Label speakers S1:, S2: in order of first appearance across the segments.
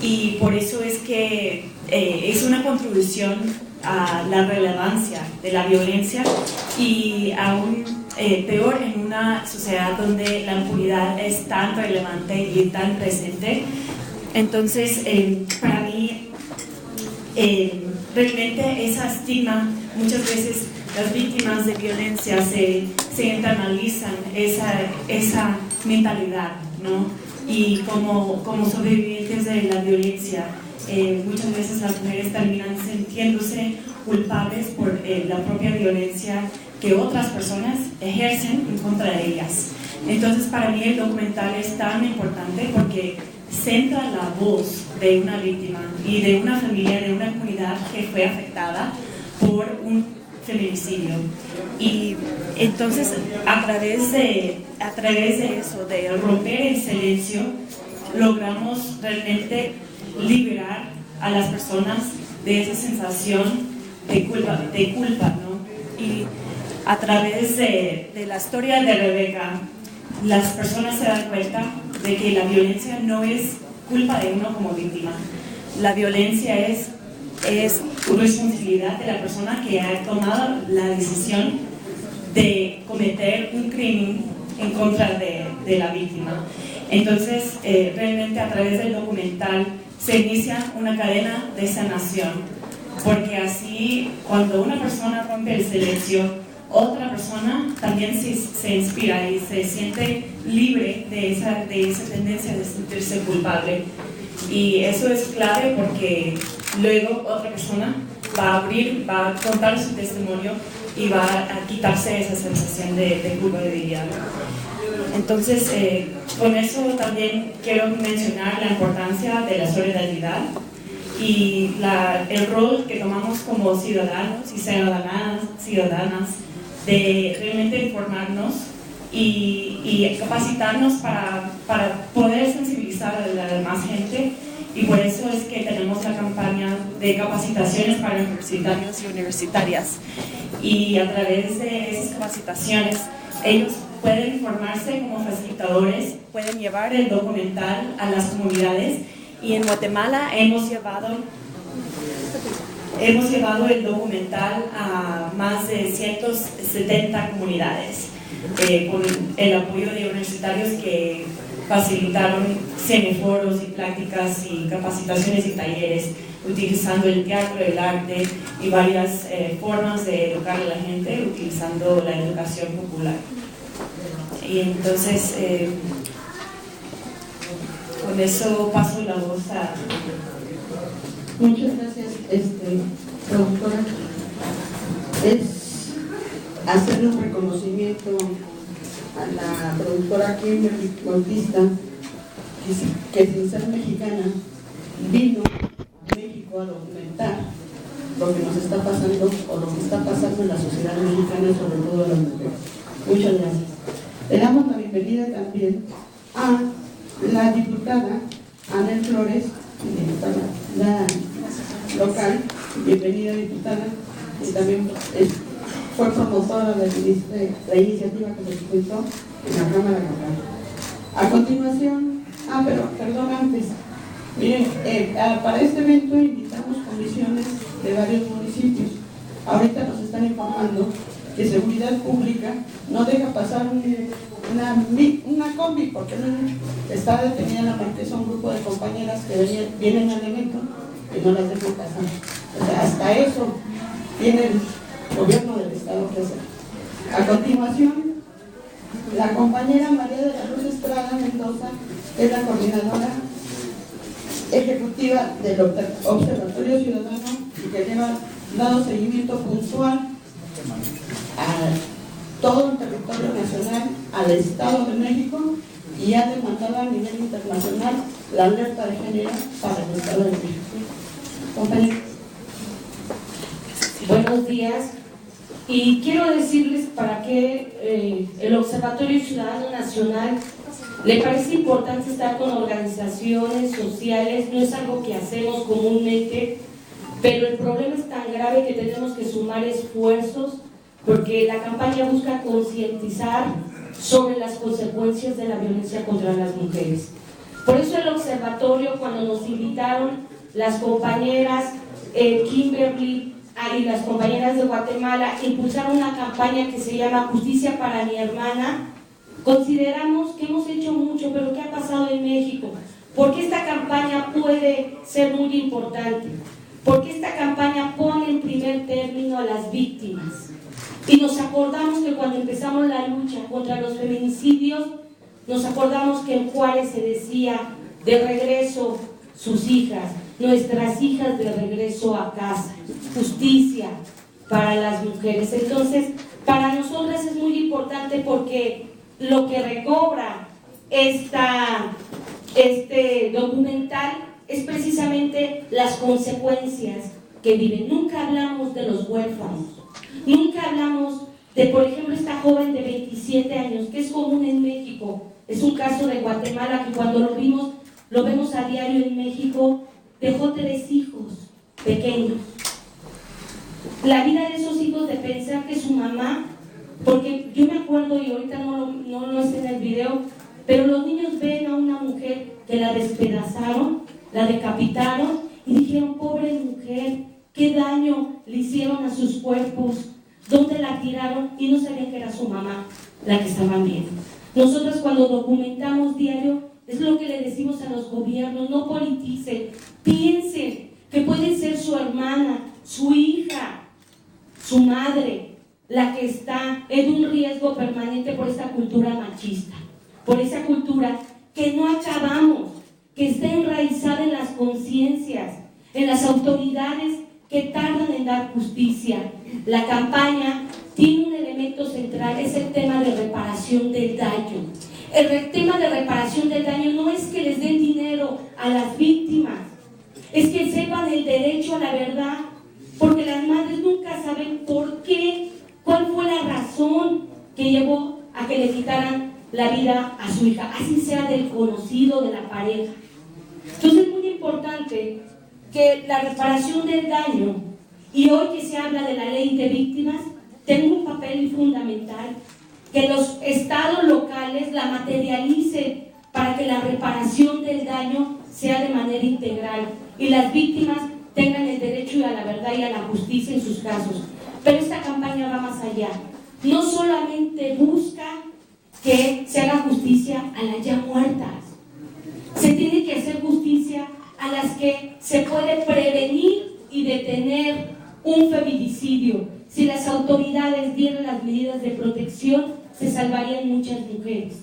S1: y por eso es que es una contribución a la relevancia de la violencia y aún peor en una sociedad donde la impunidad es tan relevante y tan presente. Entonces, para mí, realmente ese estigma, muchas veces las víctimas de violencia se internalizan esa mentalidad, ¿no? Y como sobrevivientes de la violencia, muchas veces las mujeres terminan sintiéndose culpables por la propia violencia que otras personas ejercen en contra de ellas. Entonces, para mí el documental es tan importante porque centra la voz de una víctima y de una familia, de una comunidad que fue afectada por un feminicidio. Y entonces, a través de eso, de romper el silencio, logramos realmente liberar a las personas de esa sensación de culpa, ¿no? Y a través de la historia de Rebeca, las personas se dan cuenta de que la violencia no es culpa de uno como víctima. La violencia es responsabilidad de la persona que ha tomado la decisión de cometer un crimen en contra de la víctima. Entonces, realmente a través del documental se inicia una cadena de sanación, porque así cuando una persona rompe el silencio, otra persona también se inspira y se siente libre de esa tendencia de sentirse culpable. Y eso es clave porque luego otra persona va a contar su testimonio y va a quitarse esa sensación de culpabilidad. Entonces, con eso también quiero mencionar la importancia de la solidaridad y el rol que tomamos como ciudadanos y ciudadanas de realmente informarnos y capacitarnos para poder sensibilizar a la demás gente. Y por eso es que tenemos la campaña de capacitaciones para universitarios y universitarias. Y a través de esas capacitaciones, ellos pueden formarse como facilitadores, pueden llevar el documental a las comunidades. Y en Guatemala hemos llevado el documental a más de 170 comunidades, con el apoyo de universitarios que facilitaron cineforos y prácticas y capacitaciones y talleres, utilizando el teatro, el arte y varias formas de educar a la gente, utilizando la educación popular. Y entonces, con eso paso la voz a...
S2: Muchas gracias, productora. Es hacerle un reconocimiento a la productora Kimberly Bautista, que sin ser mexicana vino a México a documentar lo que nos está pasando o lo que está pasando en la sociedad mexicana, sobre todo a las mujeres. Muchas gracias. Le damos la bienvenida también a la diputada Anel Flores, diputada local. Bienvenida, diputada, y también fue promotora de la iniciativa que se presentó en la Cámara Local. A continuación, perdón, antes, miren, para este evento invitamos comisiones de varios municipios. Ahorita nos están informando que Seguridad Pública no deja pasar una combi porque está detenida en la marquesa un grupo de compañeras que vienen al evento y no las dejan pasar. O sea, hasta eso tiene el gobierno del estado que hacer. A continuación, la compañera María de la Luz Estrada Mendoza es la coordinadora ejecutiva del Observatorio Ciudadano y que lleva dado seguimiento puntual a todo el territorio nacional, al Estado de México, y ha demandado a nivel internacional la alerta de género para el Estado de México. Compañeros.
S3: Buenos días. Y quiero decirles para qué el Observatorio Ciudadano Nacional le parece importante estar con organizaciones sociales. No es algo que hacemos comúnmente, pero el problema es tan grave que tenemos que sumar esfuerzos, porque la campaña busca concientizar sobre las consecuencias de la violencia contra las mujeres. Por eso el observatorio, cuando nos invitaron las compañeras Kimberly y las compañeras de Guatemala, impulsaron una campaña que se llama Justicia para mi hermana, consideramos que hemos hecho mucho, pero ¿qué ha pasado en México? Porque esta campaña puede ser muy importante, porque esta campaña pone en primer término a las víctimas. Y nos acordamos que cuando empezamos la lucha contra los feminicidios, nos acordamos que en Juárez se decía: de regreso sus hijas, nuestras hijas de regreso a casa, justicia para las mujeres. Entonces, para nosotras es muy importante porque lo que recobra este documental es precisamente las consecuencias que viven. Nunca hablamos de los huérfanos, nunca hablamos de, por ejemplo, esta joven de 27 años, que es común en México. Es un caso de Guatemala que cuando lo vemos a diario en México. Dejó 3 hijos pequeños. La vida de esos hijos, de pensar que su mamá, porque yo me acuerdo, y ahorita no está en el video, pero los niños ven a una mujer que la despedazaron, la decapitaron, y dijeron: pobre mujer, qué daño le hicieron a sus cuerpos, dónde la tiraron, y no sabían que era su mamá la que estaban viendo. Nosotros, cuando documentamos diario, es lo que le decimos a los gobiernos: no politicen, piensen que puede ser su hermana, su hija, su madre, la que está en un riesgo permanente por esta cultura machista, por esa cultura que no acabamos, que está enraizada en las conciencias, en las autoridades que tardan en dar justicia. La campaña tiene un elemento central, es el tema de reparación del daño. El tema de reparación del daño no es que les den dinero a las víctimas, es que sepan el derecho a la verdad, porque las madres nunca saben por qué, cuál fue la razón que llevó a que le quitaran la vida a su hija, así sea del conocido, de la pareja. Entonces es muy importante que la reparación del daño, y hoy que se habla de la ley de víctimas, tenga un papel fundamental, que los estados locales la materialicen para que la reparación del daño sea de manera integral y las víctimas tengan el derecho a la verdad y a la justicia en sus casos. Pero esta campaña va más allá. No solamente busca que se haga justicia a las ya muertas, se tiene que hacer justicia a las que se puede prevenir y detener un feminicidio. Si las autoridades dieran las medidas de protección, se salvarían muchas mujeres.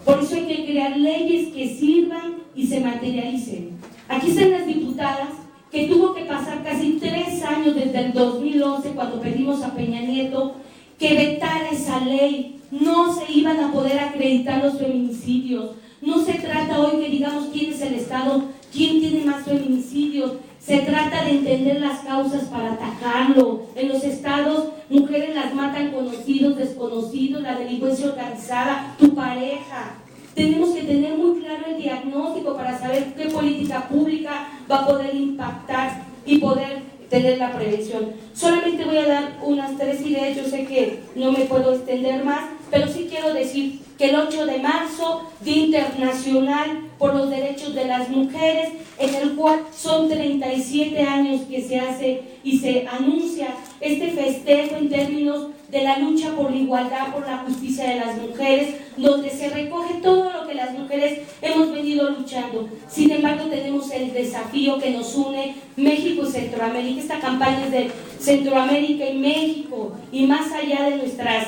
S3: Por eso hay que crear leyes que sirvan y se materialicen. Aquí están las diputadas que tuvo que pasar casi 3 años desde el 2011, cuando pedimos a Peña Nieto que vetara esa ley. No se iban a poder acreditar los feminicidios. No se trata hoy que digamos quién es el Estado, quién tiene más feminicidios. Se trata de entender las causas para atacarlo. En los estados, mujeres las matan conocidos, desconocidos, la delincuencia organizada, tu pareja. Tenemos que tener muy claro el diagnóstico para saber qué política pública va a poder impactar y poder tener la prevención. Solamente voy a dar unas 3 ideas, yo sé que no me puedo extender más, pero sí quiero decir que el 8 de marzo, Día Internacional por los Derechos de las Mujeres, en el cual son 37 años que se hace y se anuncia este festejo en términos de la lucha por la igualdad, por la justicia de las mujeres, donde se recoge todo lo que las mujeres hemos venido luchando. Sin embargo, tenemos el desafío que nos une México y Centroamérica. Esta campaña es de Centroamérica y México, y más allá de nuestras,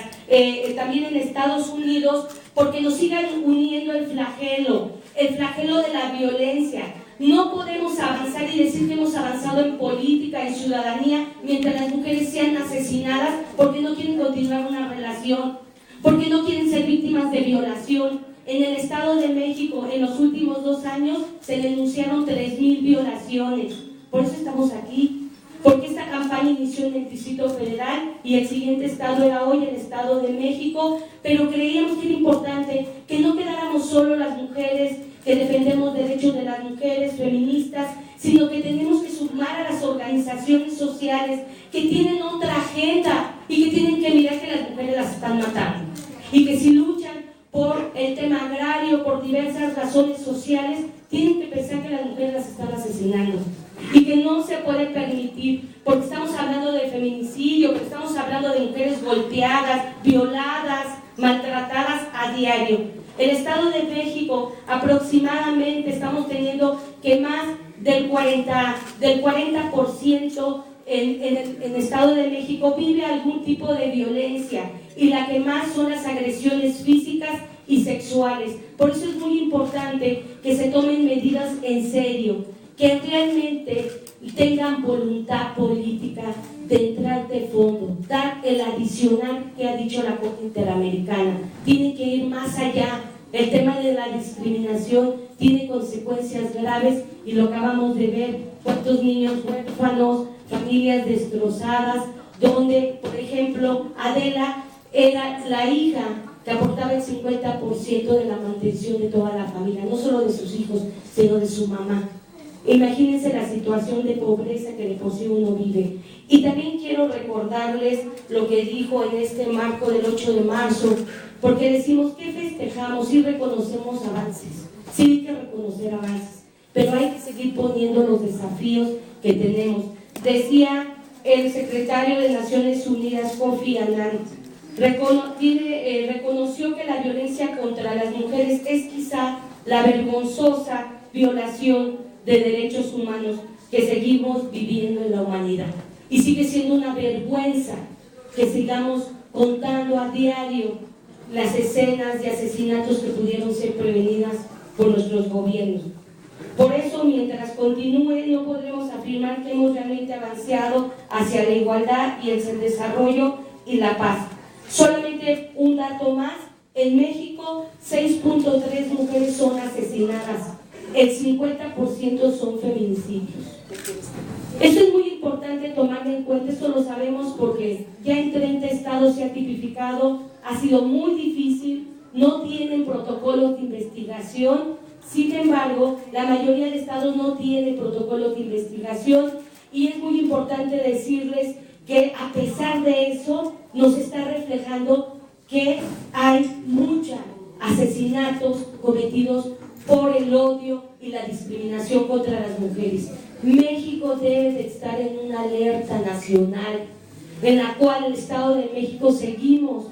S3: también en Estados Unidos, porque nos sigan uniendo el flagelo de la violencia. No podemos avanzar y decir que hemos avanzado en política, en ciudadanía, mientras las mujeres sean asesinadas porque no quieren continuar una relación, porque no quieren ser víctimas de violación. En el Estado de México, en los últimos 2 años, se denunciaron 3,000 violaciones. Por eso estamos aquí, porque esta campaña inició en el Distrito Federal y el siguiente estado era hoy el Estado de México, pero creíamos que era importante que no quedáramos solo las mujeres que defendemos derechos de las mujeres feministas, sino que tenemos que sumar a las organizaciones sociales que tienen otra agenda y que tienen que mirar que las mujeres las están matando y que si luchan por el el tema agrario, por diversas razones sociales, tienen que pensar que las mujeres las están asesinando y que no se puede permitir, porque estamos hablando de feminicidio, porque estamos hablando de mujeres golpeadas, violadas, maltratadas a diario. El Estado de México aproximadamente estamos teniendo que más del 40% en el Estado de México vive algún tipo de violencia, y la que más son las agresiones físicas y sexuales. Por eso es muy importante que se tomen medidas en serio, que realmente tengan voluntad política de entrar de fondo, dar el adicional que ha dicho la Corte Interamericana. Tiene que ir más allá. El tema de la discriminación tiene consecuencias graves y lo acabamos de ver, cuántos niños huérfanos, familias destrozadas, donde, por ejemplo, Adela era la hija que aportaba el 50% de la mantención de toda la familia, no solo de sus hijos, sino de su mamá. Imagínense la situación de pobreza que de por sí uno vive. Y también quiero recordarles lo que dijo en este marco del 8 de marzo, porque decimos que festejamos y reconocemos avances. Sí hay que reconocer avances, pero hay que seguir poniendo los desafíos que tenemos. Decía el secretario de Naciones Unidas, Kofi Annan, reconoció que la violencia contra las mujeres es quizá la vergonzosa violación de derechos humanos que seguimos viviendo en la humanidad. Y sigue siendo una vergüenza que sigamos contando a diario las escenas de asesinatos que pudieron ser prevenidas por nuestros gobiernos. Por eso, mientras continúe, no podremos afirmar que hemos realmente avanzado hacia la igualdad y el desarrollo y la paz. Solamente un dato más: en México 6.3 mujeres son asesinadas, el 50% son feminicidios. Eso es muy importante tomarlo en cuenta. Esto lo sabemos porque ya en 30 estados se ha tipificado, ha sido muy difícil, no tienen protocolos de investigación. Sin embargo, la mayoría de estados no tienen protocolos de investigación, y es muy importante decirles que a pesar de eso nos está reflejando que hay muchos asesinatos cometidos por el odio y la discriminación contra las mujeres. México debe de estar en una alerta nacional, en la cual el Estado de México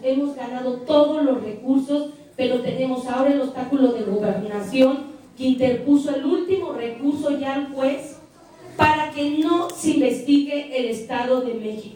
S3: hemos ganado todos los recursos, pero tenemos ahora el obstáculo de gobernación, que interpuso el último recurso ya al juez para que no se investigue el Estado de México.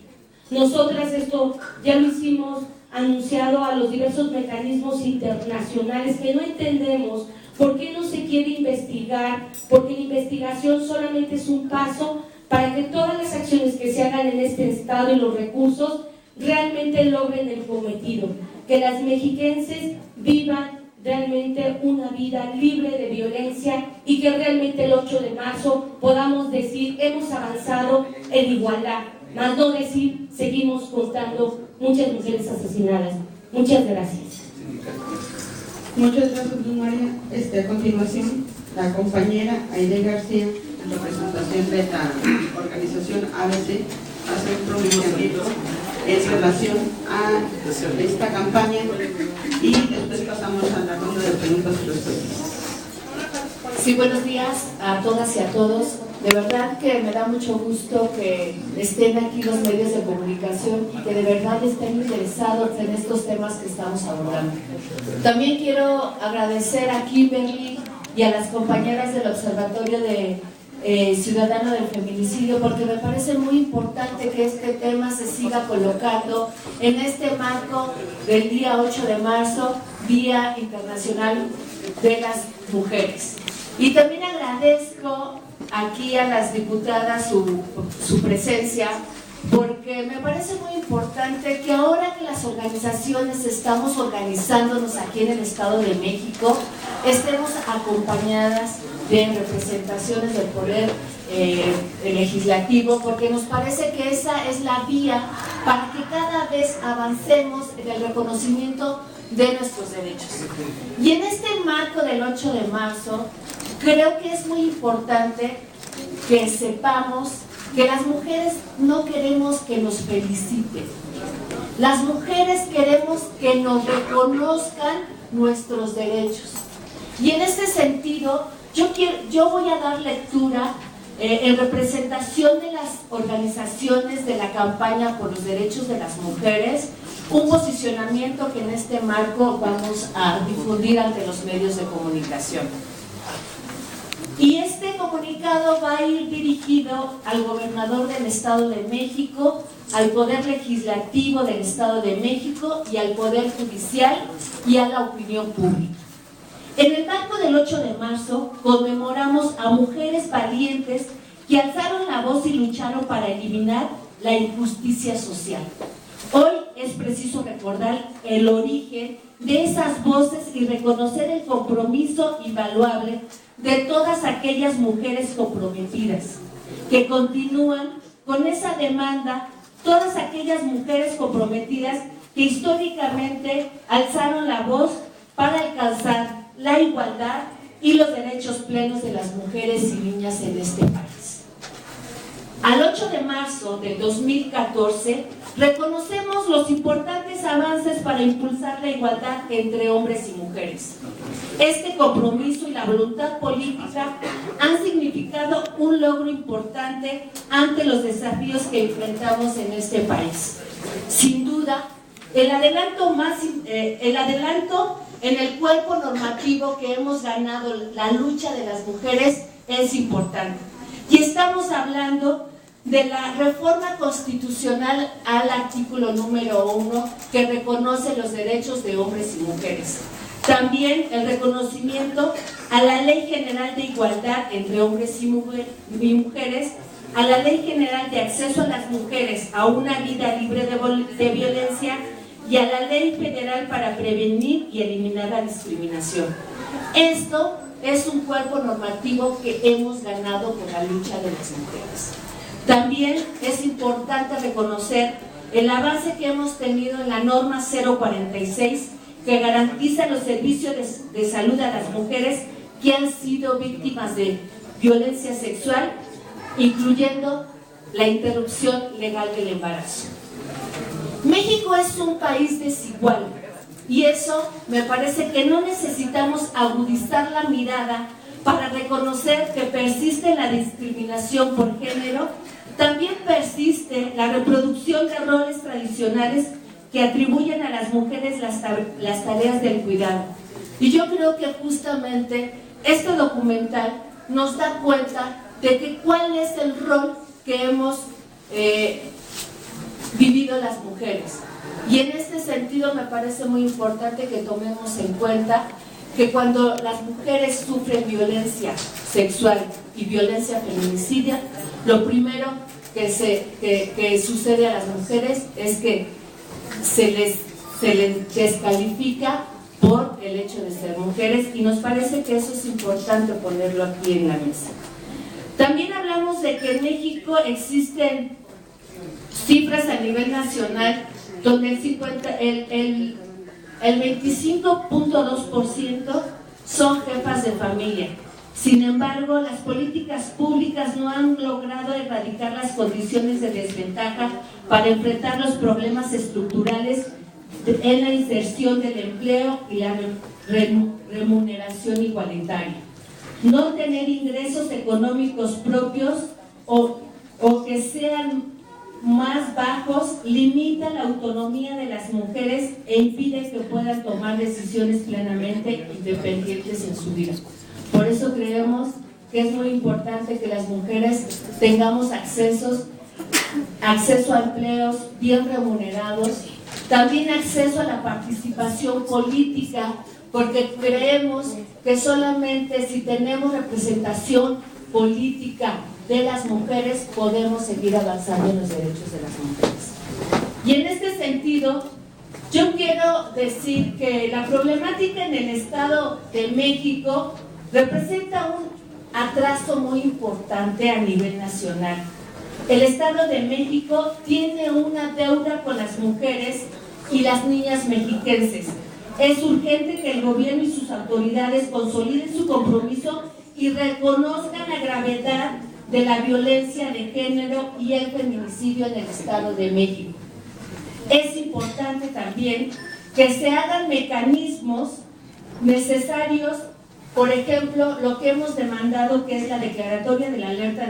S3: Nosotras esto ya lo hicimos anunciado a los diversos mecanismos internacionales, que no entendemos por qué no se quiere investigar, porque la investigación solamente es un paso para que todas las acciones que se hagan en este Estado y los recursos realmente logren el cometido, que las mexiquenses vivan realmente una vida libre de violencia, y que realmente el 8 de marzo podamos decir hemos avanzado en igualdad, más no decir seguimos contando muchas mujeres asesinadas. Muchas gracias.
S2: Muchas gracias, Luz María. A continuación, la compañera Aide García, en representación de la organización ABC, hace un pronunciamiento en relación a esta campaña, y después pasamos a la ronda de preguntas y respuestas.
S4: Sí, buenos días a todas y a todos. De verdad que me da mucho gusto que estén aquí los medios de comunicación y que de verdad estén interesados en estos temas que estamos abordando. También quiero agradecer a Kimberly y a las compañeras del Observatorio de Ciudadano del Feminicidio, porque me parece muy importante que este tema se siga colocando en este marco del día 8 de marzo, Día Internacional de las Mujeres. Y también agradezco aquí a las diputadas su presencia, porque me parece muy importante que ahora que las organizaciones estamos organizándonos aquí en el Estado de México, estemos acompañadas de representaciones del Poder Legislativo, porque nos parece que esa es la vía para que cada vez avancemos en el reconocimiento de nuestros derechos. Y en este marco del 8 de marzo, creo que es muy importante que sepamos que las mujeres no queremos que nos feliciten. Las mujeres queremos que nos reconozcan nuestros derechos. Y en este sentido, yo voy a dar lectura en representación de las organizaciones de la campaña por los derechos de las mujeres, un posicionamiento que en este marco vamos a difundir ante los medios de comunicación. Y este comunicado va a ir dirigido al gobernador del Estado de México, al Poder Legislativo del Estado de México y al Poder Judicial y a la opinión pública. En el marco del 8 de marzo conmemoramos a mujeres valientes que alzaron la voz y lucharon para eliminar la injusticia social. Hoy es preciso recordar el origen de esas voces y reconocer el compromiso invaluable de todas aquellas mujeres comprometidas que continúan con esa demanda, todas aquellas mujeres comprometidas que históricamente alzaron la voz para alcanzar la igualdad y los derechos plenos de las mujeres y niñas en este país. Al 8 de marzo del 2014, reconocemos los importantes avances para impulsar la igualdad entre hombres y mujeres. Este compromiso y la voluntad política han significado un logro importante ante los desafíos que enfrentamos en este país. Sin duda, el adelanto en el cuerpo normativo que hemos ganado la lucha de las mujeres es importante. Y estamos hablando de la reforma constitucional al artículo número 1 que reconoce los derechos de hombres y mujeres. También el reconocimiento a la Ley General de Igualdad entre Hombres y Mujeres, a la Ley General de Acceso a las Mujeres a una vida libre de violencia y a la Ley Federal para prevenir y eliminar la discriminación. Esto es un cuerpo normativo que hemos ganado por la lucha de las mujeres. También es importante reconocer el avance que hemos tenido en la norma 046 que garantiza los servicios de salud a las mujeres que han sido víctimas de violencia sexual, incluyendo la interrupción legal del embarazo. México es un país desigual y eso me parece que no necesitamos agudizar la mirada para reconocer que persiste la discriminación por género. También persiste la reproducción de roles tradicionales que atribuyen a las mujeres las tareas del cuidado. Y yo creo que justamente este documental nos da cuenta de que cuál es el rol que hemos vivido las mujeres. Y en este sentido me parece muy importante que tomemos en cuenta que cuando las mujeres sufren violencia sexual y violencia feminicidia, lo primero que sucede a las mujeres es que se les descalifica por el hecho de ser mujeres, y nos parece que eso es importante ponerlo aquí en la mesa. También hablamos de que en México existen cifras a nivel nacional donde el 25.2% son jefas de familia. Sin embargo, las políticas públicas no han logrado erradicar las condiciones de desventaja para enfrentar los problemas estructurales en la inserción del empleo y la remuneración igualitaria. No tener ingresos económicos propios o que sean más bajos limita la autonomía de las mujeres e impide que puedan tomar decisiones plenamente independientes en su vida. Por eso creemos que es muy importante que las mujeres tengamos acceso a empleos bien remunerados, también acceso a la participación política, porque creemos que solamente si tenemos representación política de las mujeres podemos seguir avanzando en los derechos de las mujeres. Y en este sentido, yo quiero decir que la problemática en el Estado de México representa un atraso muy importante a nivel nacional. El Estado de México tiene una deuda con las mujeres y las niñas mexiquenses. Es urgente que el gobierno y sus autoridades consoliden su compromiso y reconozcan la gravedad de la violencia de género y el feminicidio en el Estado de México. Es importante también que se hagan mecanismos necesarios, por ejemplo, lo que hemos demandado, que es la declaratoria de la alerta